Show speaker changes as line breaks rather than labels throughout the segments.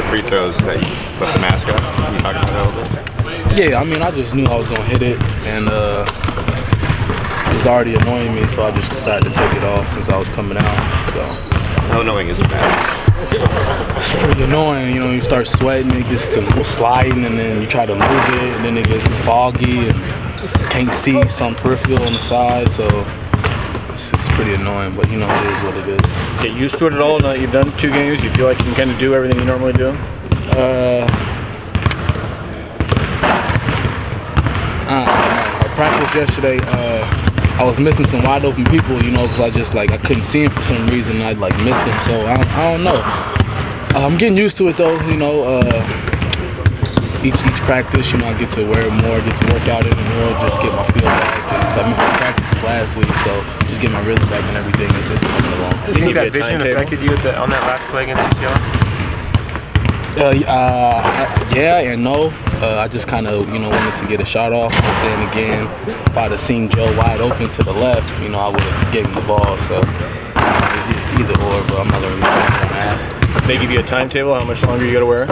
free throws that you put the mask on? Can you talk about that a little bit?
Yeah, I mean, I just knew I was going to hit it, and it was already annoying me, so I just decided to take it off since I was coming out. So.
How annoying is it, man?
It's pretty annoying, you know, you start sweating, it gets to sliding, and then you try to move it, and then it gets foggy, and can't see some peripheral on the side, so it's pretty annoying, but you know, it is what it is.
Get used to it at all now that you've done 2 games? You feel like you can kind of do everything you normally do?
Our practice yesterday, I was missing some wide open people, you know, because I couldn't see him for some reason. I'd like miss him, so I don't know. I'm getting used to it though, you know. Each practice, you know, I get to wear it more, get to work out it more, just get my feel back. Because I missed some practices last week, so just get my rhythm back and everything. It's coming along.
Do you think that vision affected you on that last play against UCLA?
Yeah and no. I just kind of, you know, wanted to get a shot off, but then again, if I'd have seen Joe wide open to the left, you know, I would have given him the ball. So either or, but I'm not gonna be on that.
They give you a timetable, how much longer you got to wear it?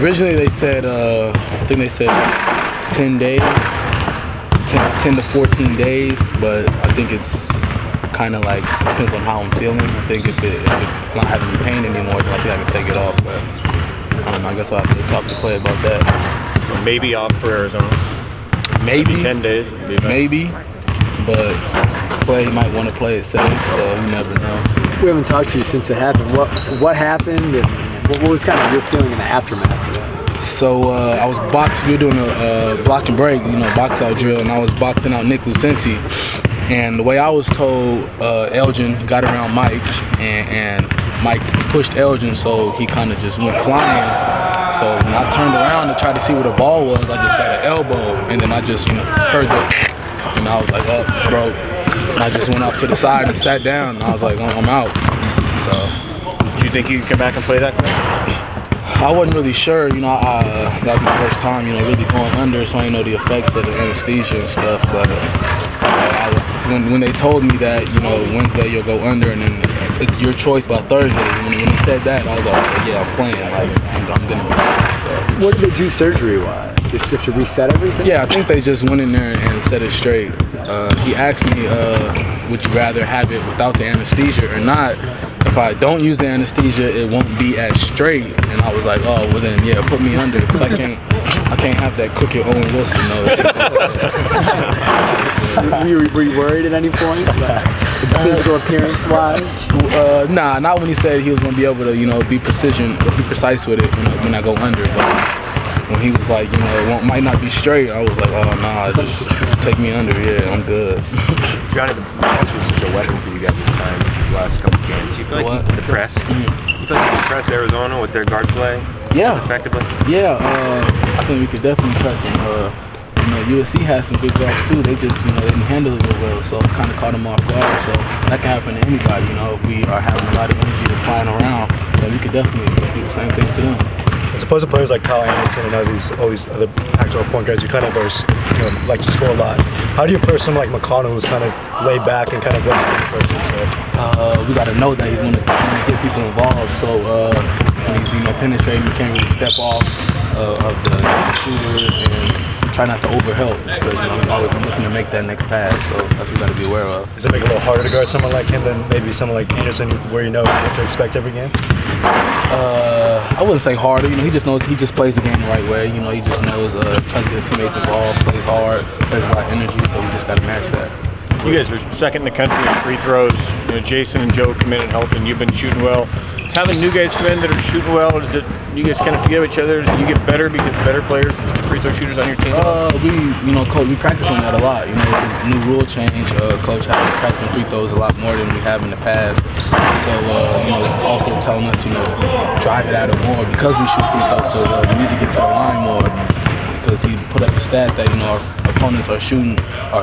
Originally they said, I think they said 10 days, 10 to 14 days, but I think it's kind of like, depends on how I'm feeling. I think if it's not having me pain anymore, then I think I can take it off, but I don't know, I guess I'll have to talk to Clay about that.
So maybe off for Arizona.
Maybe
10 days.
Maybe, but Clay might want to play it safe, so you never know.
We haven't talked to you since it happened. What happened, and what was kind of your feeling in the aftermath of that?
So I was boxing. We were doing a block and break, you know, box out drill, and I was boxing out Nick Lucenti. And the way I was told, Elgin got around Mike, and Mike pushed Elgin, so he kind of just went flying. So when I turned around to try to see where the ball was, I just got an elbow, and then I just, you know, heard the, and I was like, oh, it's broke. And I just went off to the side and sat down, and I was like, oh, I'm out. So.
Do you think you could come back and play that?
I wasn't really sure, you know, that was my first time, you know, really going under, so I didn't know the effects of the anesthesia and stuff, but when they told me that, you know, Wednesday you'll go under and then it's your choice by Thursday, when they said that, I was like, yeah, I'm playing, like, I'm gonna be playing, so.
What did they do surgery-wise? You have to reset everything?
Yeah, I think they just went in there and set it straight. He asked me, would you rather have it without the anesthesia or not? If I don't use the anesthesia, it won't be as straight. And I was like, oh, well then, yeah, put me under, because I can't have that crooked Owen Wilson nose.
Were you worried at any point, physical appearance-wise?
Nah, not when he said he was going to be able to, you know, be precise with it when I go under. But when he was like, you know, it might not be straight, I was like, oh, nah, just take me under. Yeah, I'm good.
Johnny, the press was such a weapon for you guys at times the last couple of games. You feel like the press? You feel like you can press Arizona with their guard play?
Yeah.
As effectively?
Yeah, I think we could definitely press them. You know, USC has some good guards too. They just, you know, they didn't handle it real well, so it kind of caught them off guard. So that can happen to anybody. You know, if we are having a lot of energy to flying around, then we could definitely do the same thing to them.
As opposed to players like Kyle Anderson and all these other Pac-12 point guards who kind of are, you know, like to score a lot, how do you approach someone like McConnell who's kind of laid back and kind of lets him approach himself?
We got to know that he's going to get people involved. So when he's, you know, penetrating, you can't really step off of the shooters and try not to overhelp, because, you know, he's always looking to make that next pass. So that's what you got to be aware of.
Does it make it a little harder to guard someone like him than maybe someone like Anderson, where you know what to expect every game?
I wouldn't say harder. You know, he just plays the game the right way. You know, he just knows, tries to get his teammates involved, plays hard, plays a lot of energy. So we just got to match that.
You guys are second in the country in free throws. You know, Jason and Joe come in and help, and you've been shooting well. Is having new guys come in that are shooting well, does it, you guys kind of forgive each other? Do you get better because better players, free throw shooters on your team?
Coach, we practice on that a lot. You know, with the new rule change, Coach has us practicing free throws a lot more than we have in the past. So, you know, it's also telling us, you know, drive it at it more because we shoot free throws so well. We need to get to the line more, because he put up a stat that, you know, our opponents are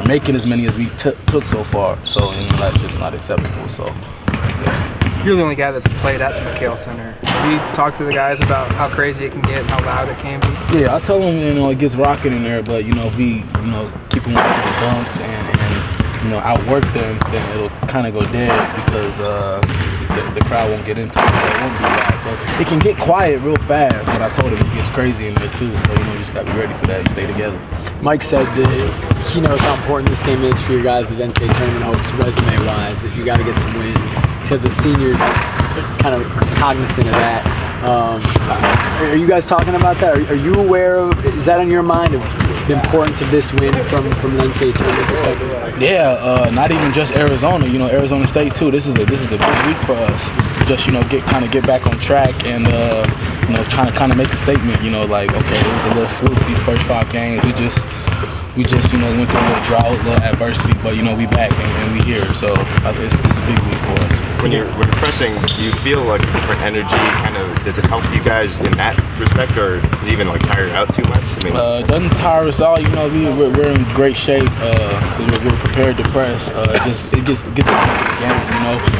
making as many as we took so far. So, you know, that's just not acceptable. So, yeah.
You're the only guy that's played at the McHale Center. Have you talked to the guys about how crazy it can get and how loud it can be?
Yeah, I tell them, you know, it gets rocking in there, but, you know, if we, you know, keep them with the dunks and you know, outwork them, then it'll kind of go dead, because the crowd won't get into it, so it won't be loud. So it can get quiet real fast, but I told him it gets crazy in there too. So you just gotta be ready for that and stay together.
Mike said that he knows how important this game is for your guys' NCAA tournament hopes, resume-wise, that you got to get some wins. He said the seniors are kind of cognizant of that. Are you guys talking about that? Are you aware of? Is that on your mind of the importance of this win from an NCAA tournament perspective?
Yeah, not even just Arizona. Arizona State too. This is a big week for us. Just get back on track and kind of make a statement. Like okay, it was a little fluke these first 5 games. We just went through a little drought, a little adversity, but we back and we here. So it's a big week for us.
When you're pressing, do you feel like a different energy? Does it help you guys in that respect, or does it even tire you out too much?
It doesn't tire us out. We're in great shape. We're prepared to press. It gets into the game.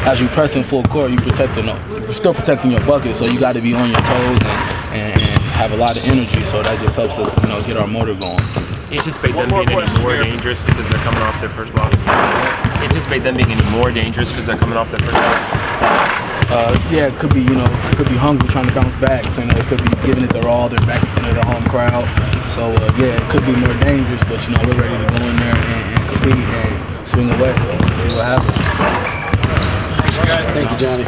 As you press in full court, you're still protecting your bucket, so you got to be on your toes and have a lot of energy. So that just helps us, get our motor going.
You anticipate them being any more dangerous because they're coming off their first loss? You anticipate them being any more dangerous because they're coming off their first loss?
Yeah, it could be, hungry trying to bounce back. So, it could be giving it their all. They're back in front of the home crowd. So, yeah, it could be more dangerous, but, we're ready to go in there and compete and swing away. See what happens.
Thank you, Johnny.